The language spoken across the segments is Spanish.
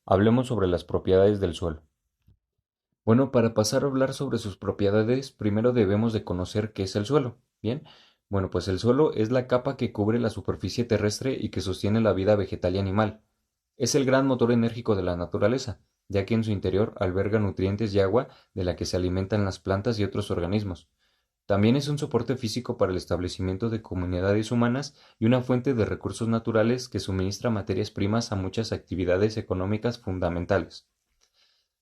Hablemos sobre las propiedades del suelo. Bueno, para pasar a hablar sobre sus propiedades, primero debemos de conocer qué es el suelo. Bien, bueno, pues el suelo es la capa que cubre la superficie terrestre y que sostiene la vida vegetal y animal. Es el gran motor enérgico de la naturaleza, ya que en su interior alberga nutrientes y agua de la que se alimentan las plantas y otros organismos. También es un soporte físico para el establecimiento de comunidades humanas y una fuente de recursos naturales que suministra materias primas a muchas actividades económicas fundamentales.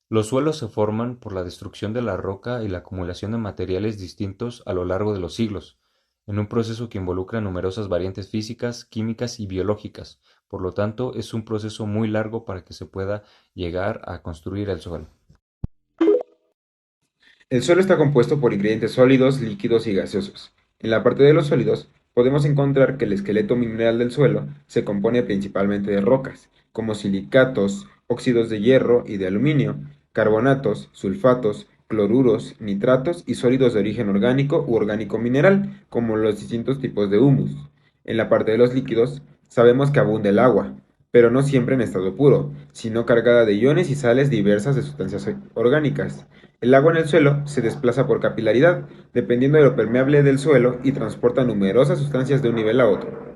Los suelos se forman por la destrucción de la roca y la acumulación de materiales distintos a lo largo de los siglos, en un proceso que involucra numerosas variantes físicas, químicas y biológicas. Por lo tanto, es un proceso muy largo para que se pueda llegar a construir el suelo. El suelo está compuesto por ingredientes sólidos, líquidos y gaseosos. En la parte de los sólidos, podemos encontrar que el esqueleto mineral del suelo se compone principalmente de rocas, como silicatos, óxidos de hierro y de aluminio, carbonatos, sulfatos, cloruros, nitratos y sólidos de origen orgánico u orgánico mineral, como los distintos tipos de humus. En la parte de los líquidos, sabemos que abunda el agua, pero no siempre en estado puro, sino cargada de iones y sales diversas de sustancias orgánicas. El agua en el suelo se desplaza por capilaridad, dependiendo de lo permeable del suelo, y transporta numerosas sustancias de un nivel a otro.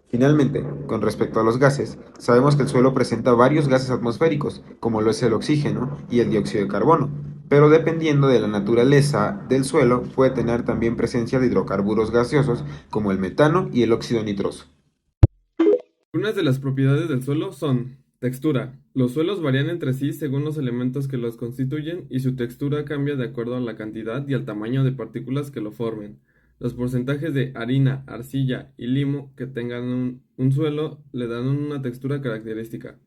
Finalmente, con respecto a los gases, sabemos que el suelo presenta varios gases atmosféricos, como lo es el oxígeno y el dióxido de carbono, pero dependiendo de la naturaleza del suelo, puede tener también presencia de hidrocarburos gaseosos, como el metano y el óxido nitroso. Algunas de las propiedades del suelo son textura. Los suelos varían entre sí según los elementos que los constituyen y su textura cambia de acuerdo a la cantidad y al tamaño de partículas que lo formen. Los porcentajes de harina, arcilla y limo que tengan un suelo le dan una textura característica.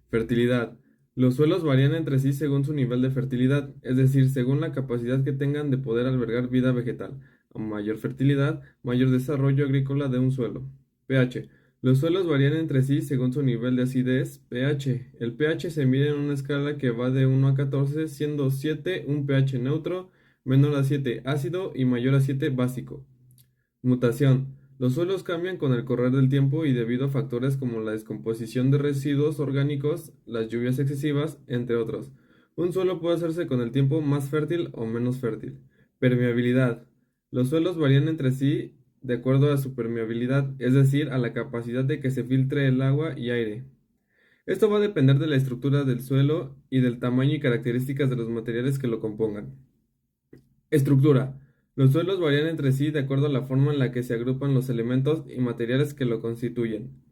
Fertilidad. Los suelos varían entre sí según su nivel de fertilidad, es decir, según la capacidad que tengan de poder albergar vida vegetal. A mayor fertilidad, mayor desarrollo agrícola de un suelo. pH. Los suelos varían entre sí según su nivel de acidez, pH. El pH se mide en una escala que va de 1 a 14, siendo 7 un pH neutro, menor a 7 ácido y mayor a 7 básico. Mutación. Los suelos cambian con el correr del tiempo y debido a factores como la descomposición de residuos orgánicos, las lluvias excesivas, entre otros. Un suelo puede hacerse con el tiempo más fértil o menos fértil. Permeabilidad. Los suelos varían entre sí de acuerdo a su permeabilidad, es decir, a la capacidad de que se filtre el agua y aire. Esto va a depender de la estructura del suelo y del tamaño y características de los materiales que lo compongan. Estructura. Los suelos varían entre sí de acuerdo a la forma en la que se agrupan los elementos y materiales que lo constituyen.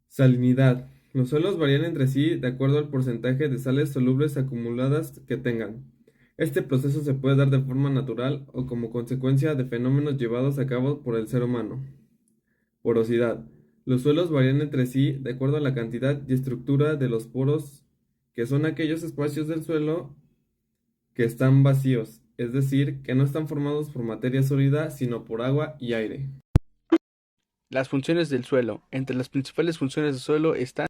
Salinidad. Los suelos varían entre sí de acuerdo al porcentaje de sales solubles acumuladas que tengan. Este proceso se puede dar de forma natural o como consecuencia de fenómenos llevados a cabo por el ser humano. Porosidad. Los suelos varían entre sí de acuerdo a la cantidad y estructura de los poros, que son aquellos espacios del suelo que están vacíos, es decir, que no están formados por materia sólida, sino por agua y aire. Las funciones del suelo. Entre las principales funciones del suelo están: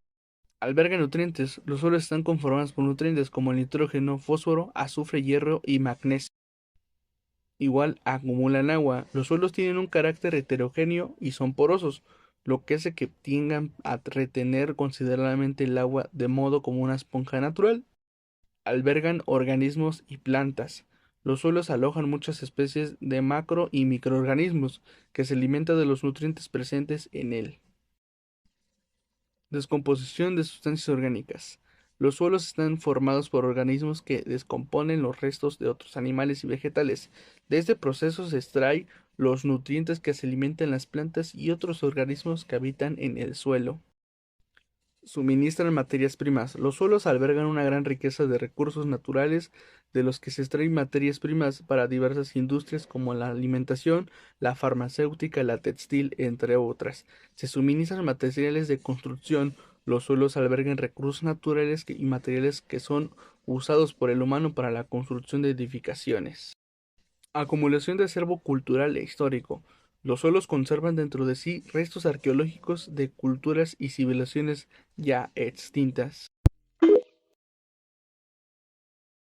alberga nutrientes. Los suelos están conformados por nutrientes como el nitrógeno, fósforo, azufre, hierro y magnesio. Igual acumulan agua. Los suelos tienen un carácter heterogéneo y son porosos, lo que hace que tengan a retener considerablemente el agua de modo como una esponja natural. Albergan organismos y plantas. Los suelos alojan muchas especies de macro y microorganismos que se alimentan de los nutrientes presentes en él. Descomposición de sustancias orgánicas. Los suelos están formados por organismos que descomponen los restos de otros animales y vegetales. De este proceso se extraen los nutrientes que se alimentan las plantas y otros organismos que habitan en el suelo. Suministran materias primas. Los suelos albergan una gran riqueza de recursos naturales de los que se extraen materias primas para diversas industrias como la alimentación, la farmacéutica, la textil, entre otras. Se suministran materiales de construcción. Los suelos albergan recursos naturales y materiales que son usados por el humano para la construcción de edificaciones. Acumulación de acervo cultural e histórico. Los suelos conservan dentro de sí restos arqueológicos de culturas y civilizaciones ya extintas.